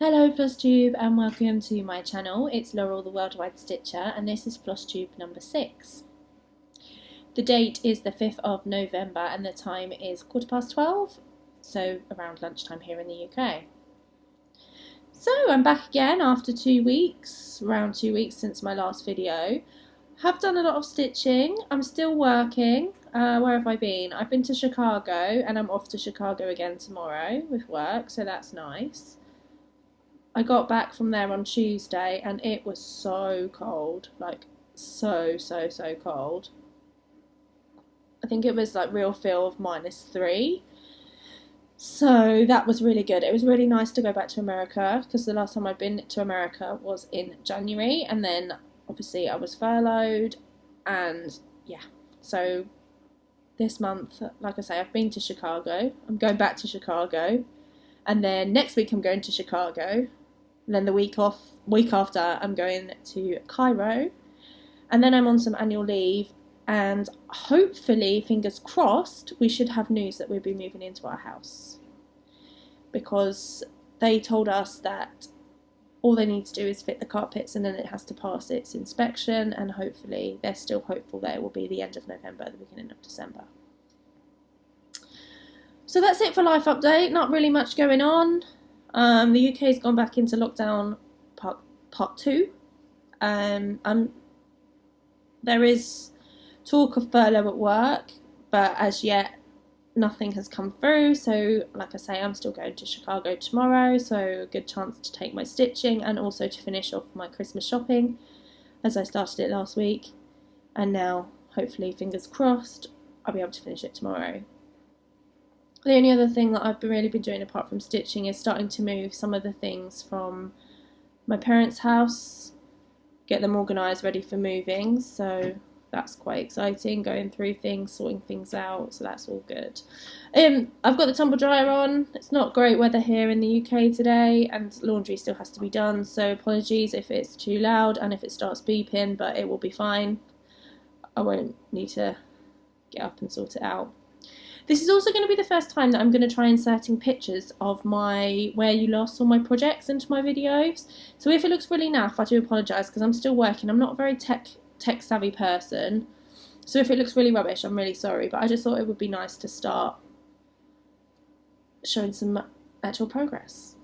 Hello Flosstube and welcome to my channel. It's Laurel the Worldwide Stitcher and this is Flosstube number 6. The date is the 5th of November and the time is 12:15, so around lunchtime here in the UK. So I'm back again after 2 weeks, around 2 weeks since my last video. Have done a lot of stitching, I'm still working. Where have I been? I've been to Chicago and I'm off to Chicago again tomorrow with work, so that's nice. I got back from there on Tuesday and it was so cold, like so cold. I think it was like real feel of -3. So that was really good. It was really nice to go back to America because the last time I'd been to America was in January and then obviously I was furloughed and yeah. So this month, like I say, I've been to Chicago. I'm going back to Chicago and then next week I'm going to Chicago. And then the week after, I'm going to Cairo, and then I'm on some annual leave, and hopefully, fingers crossed, we should have news that we'll be moving into our house, because they told us that all they need to do is fit the carpets, and then it has to pass its inspection, and hopefully, they're still hopeful that it will be the end of November, the beginning of December. So that's it for life update. Not really much going on. The UK's gone back into lockdown part 2. There is talk of furlough at work, but as yet nothing has come through. So like I say, I'm still going to Chicago tomorrow, so a good chance to take my stitching and also to finish off my Christmas shopping as I started it last week. And now, hopefully, fingers crossed, I'll be able to finish it tomorrow. The only other thing that I've really been doing apart from stitching is starting to move some of the things from my parents' house, get them organised, ready for moving, so that's quite exciting, going through things, sorting things out, so that's all good. I've got the tumble dryer on. It's not great weather here in the UK today and laundry still has to be done, so apologies if it's too loud and if it starts beeping, but it will be fine. I won't need to get up and sort it out. This is also going to be the first time that I'm going to try inserting pictures of my where you lost all my projects into my videos. So if it looks really naff, I do apologise because I'm still working. I'm not a very tech savvy person. So if it looks really rubbish, I'm really sorry. But I just thought it would be nice to start showing some actual progress.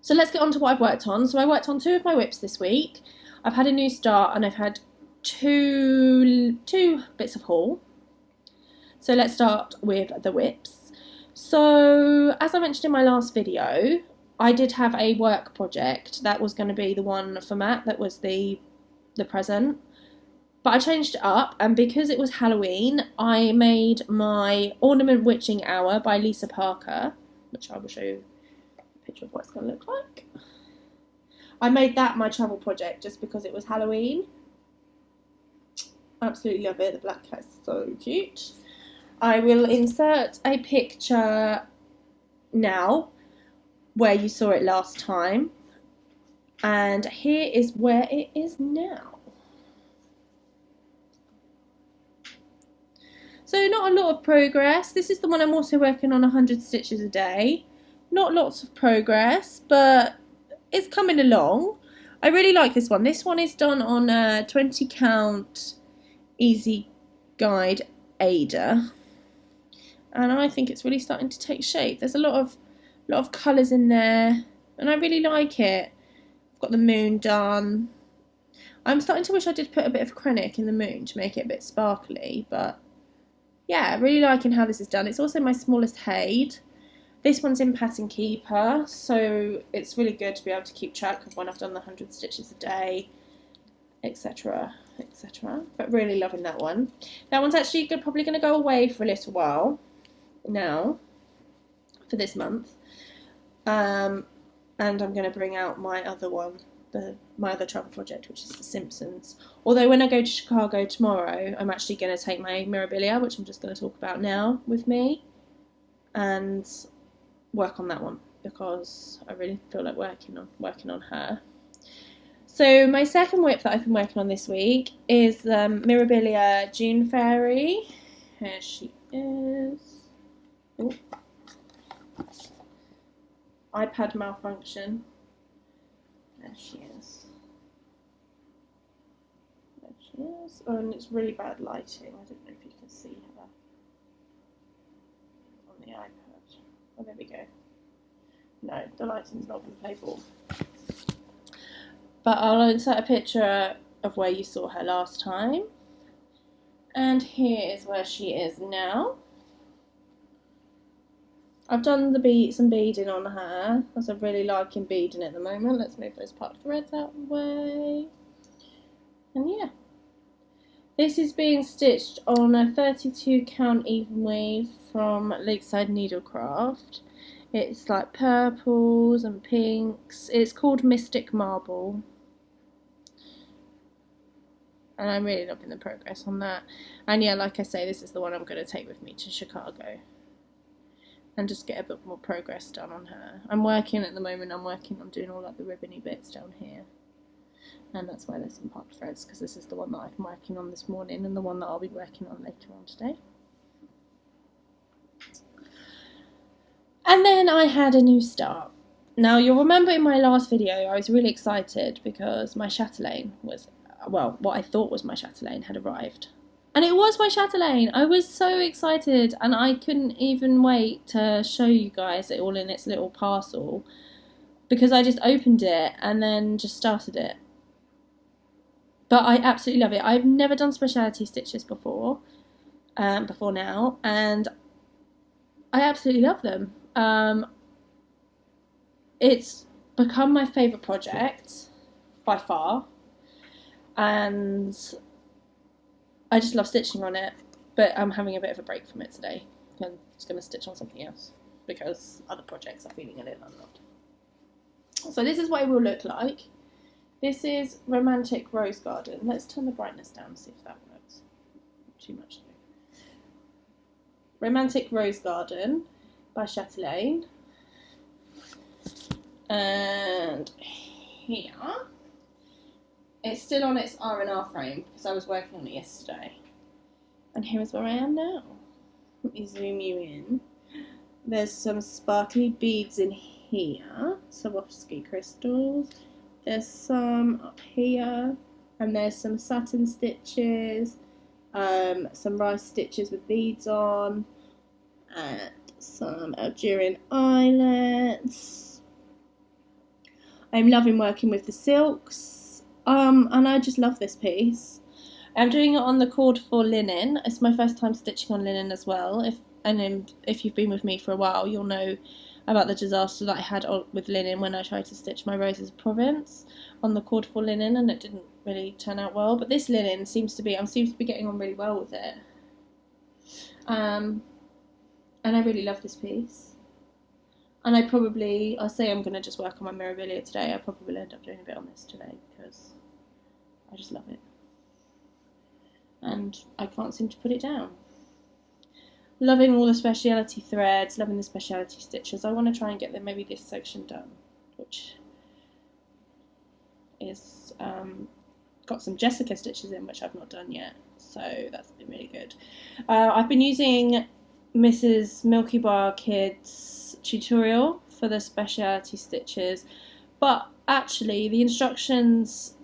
So let's get on to what I've worked on. So I worked on 2 of my whips this week. I've had a new start and I've had two bits of haul. So let's start with the whips. So as I mentioned in my last video, I did have a work project that was going to be the one for Matt, that was the present. But I changed it up, and because it was Halloween, I made my Ornament Witching Hour by Lisa Parker, which I will show you a picture of what it's going to look like. I made that my travel project just because it was Halloween. Absolutely love it. The black cat's so cute. I will insert a picture now where you saw it last time, and here is where it is now. So not a lot of progress. This is the one I'm also working on 100 stitches a day. Not lots of progress, but it's coming along. I really like this one. This one is done on a 20 count easy guide Ada. And I think it's really starting to take shape. There's a lot of colours in there, and I really like it. I've got the moon done. I'm starting to wish I did put a bit of acrylic in the moon to make it a bit sparkly, but yeah, really liking how this is done. It's also my smallest Haid. This one's in Pattern Keeper, so it's really good to be able to keep track of when I've done the 100 stitches a day, etc, etc. But really loving that one. That one's actually probably going to go away for a little while now, for this month, and I'm going to bring out my other one, my other travel project, which is The Simpsons. Although when I go to Chicago tomorrow, I'm actually going to take my Mirabilia, which I'm just going to talk about now, with me, and work on that one because I really feel like working on her. So my second whip that I've been working on this week is Mirabilia June Fairy. Here she is. Ooh. iPad malfunction. There she is. There she is. Oh, and it's really bad lighting. I don't know if you can see her on the iPad. Oh, there we go. No, the lighting's not going to play ball. But I'll insert a picture of where you saw her last time. And here is where she is now. I've done some beading on her, because I'm really liking beading at the moment. Let's move those part threads out of the way. And yeah. This is being stitched on a 32 count even weave from Lakeside Needlecraft. It's like purples and pinks. It's called Mystic Marble. And I'm really loving the progress on that. And yeah, like I say, this is the one I'm going to take with me to Chicago. And just get a bit more progress done on her. I'm working at the moment, I'm doing all like the ribbony bits down here. And that's why there's some part threads, because this is the one that I've been working on this morning and the one that I'll be working on later on today. And then I had a new start. Now you'll remember in my last video I was really excited because my chatelaine was, well, what I thought was my chatelaine had arrived. And it was my chatelaine. I was so excited and I couldn't even wait to show you guys it all in its little parcel, because I just opened it and then just started it. But I absolutely love it. I've never done speciality stitches before now, and I absolutely love them. It's become my favourite project by far, and I just love stitching on it, but I'm having a bit of a break from it today. I'm just going to stitch on something else because other projects are feeling a little unloved. So this is what it will look like. This is Romantic Rose Garden. Let's turn the brightness down and see if that works. Not too much though. Romantic Rose Garden by Chatelaine. And here, it's still on its R&R frame because I was working on it yesterday. And here is where I am now. Let me zoom you in. There's some sparkly beads in here, Swarovski crystals. There's some up here, and there's some satin stitches, some rice stitches with beads on, and some Algerian eyelets. I'm loving working with the silks, and I just love this piece. I'm doing it on the cord for linen. It's my first time stitching on linen as well. If you've been with me for a while, you'll know about the disaster that I had with linen when I tried to stitch my Roses of Provence on the cord for linen, and it didn't really turn out well. But this linen seems to be getting on really well with it. And I really love this piece. And I'll say I'm going to just work on my Mirabilia today. I probably will end up doing a bit on this today because I just love it. And I can't seem to put it down. Loving all the speciality threads, loving the speciality stitches. I want to try and get maybe this section done, which is got some Jessica stitches in, which I've not done yet. So that's been really good. I've been using Mrs. Milky Bar Kids tutorial for the speciality stitches, but actually the instructions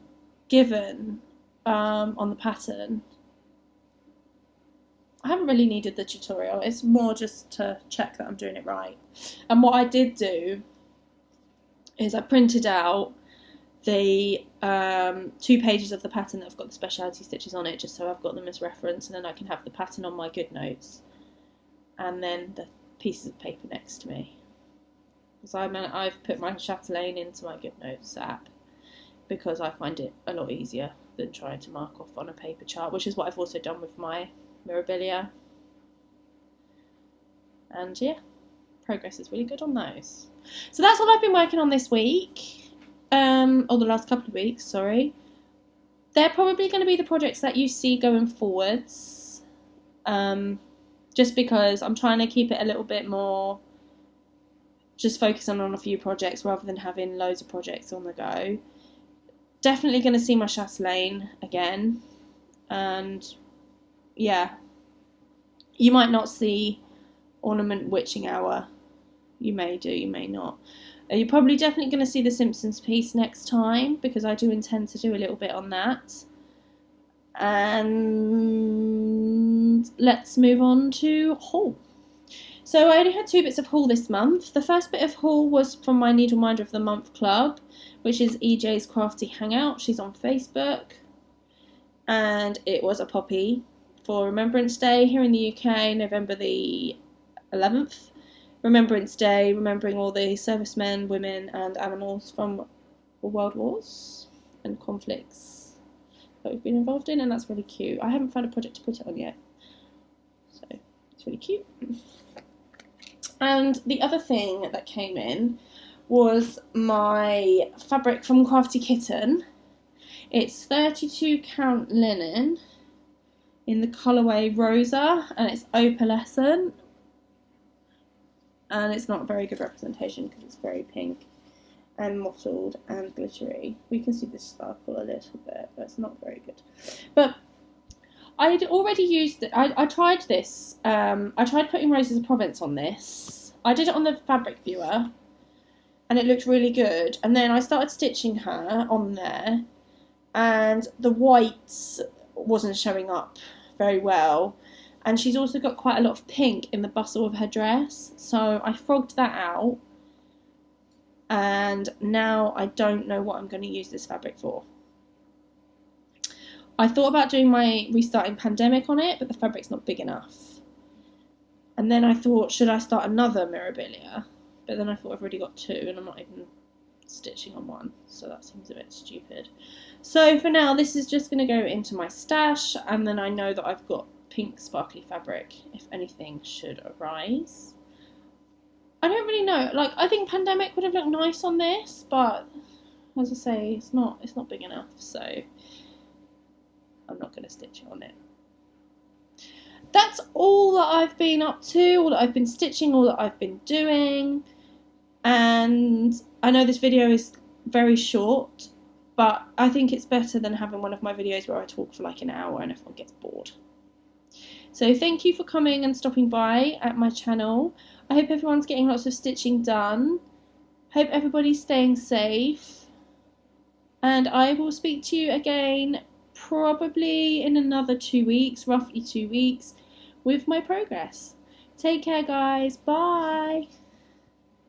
given on the pattern, I haven't really needed the tutorial. It's more just to check that I'm doing it right. And what I did do is I printed out the 2 pages of the pattern that have got the speciality stitches on it, just so I've got them as reference, and then I can have the pattern on my GoodNotes and then the pieces of paper next to me. Because I've put my chatelaine into my GoodNotes app because I find it a lot easier than trying to mark off on a paper chart, which is what I've also done with my Mirabilia. And yeah, progress is really good on those. So that's what I've been working on this week, or the last couple of weeks, sorry. They're probably going to be the projects that you see going forwards, just because I'm trying to keep it a little bit more just focusing on a few projects rather than having loads of projects on the go. Definitely going to see my chatelaine again, and yeah, you might not see Ornament Witching Hour. You may do, you may not. You're probably definitely going to see the Simpsons piece next time, because I do intend to do a little bit on that. And let's move on to haul. So I only had 2 bits of haul this month. The first bit of haul was from my Needle Minder of the Month club, which is EJ's Crafty Hangout. She's on Facebook. And it was a poppy for Remembrance Day here in the UK, November the 11th. Remembrance Day, remembering all the servicemen, women and animals from the world wars and conflicts that we've been involved in, and that's really cute. I haven't found a project to put it on yet, so it's really cute. And the other thing that came in was my fabric from Crafty Kitten. It's 32 count linen in the colourway Rosa, and it's opalescent, and it's not a very good representation because it's very pink and mottled and glittery. We can see the sparkle a little bit, but it's not very good. But I had already used it. I tried this. I tried putting Roses of Provence on this. I did it on the fabric viewer, and it looked really good. And then I started stitching her on there, and the whites wasn't showing up very well. And she's also got quite a lot of pink in the bustle of her dress, so I frogged that out. And now I don't know what I'm going to use this fabric for. I thought about doing my Restarting Pandemic on it, but the fabric's not big enough. And then I thought, should I start another Mirabilia? But then I thought I've already got 2 and I'm not even stitching on 1, so that seems a bit stupid. So for now, this is just going to go into my stash, and then I know that I've got pink sparkly fabric if anything should arise. I don't really know. Like, I think Pandemic would have looked nice on this, but as I say, it's not big enough, so I'm not going to stitch it on it. That's all that I've been up to, all that I've been stitching, all that I've been doing. And I know this video is very short, but I think it's better than having one of my videos where I talk for like an hour and everyone gets bored. So thank you for coming and stopping by at my channel. I hope everyone's getting lots of stitching done. Hope everybody's staying safe. And I will speak to you again probably in another 2 weeks, roughly 2 weeks, with my progress. Take care, guys. Bye.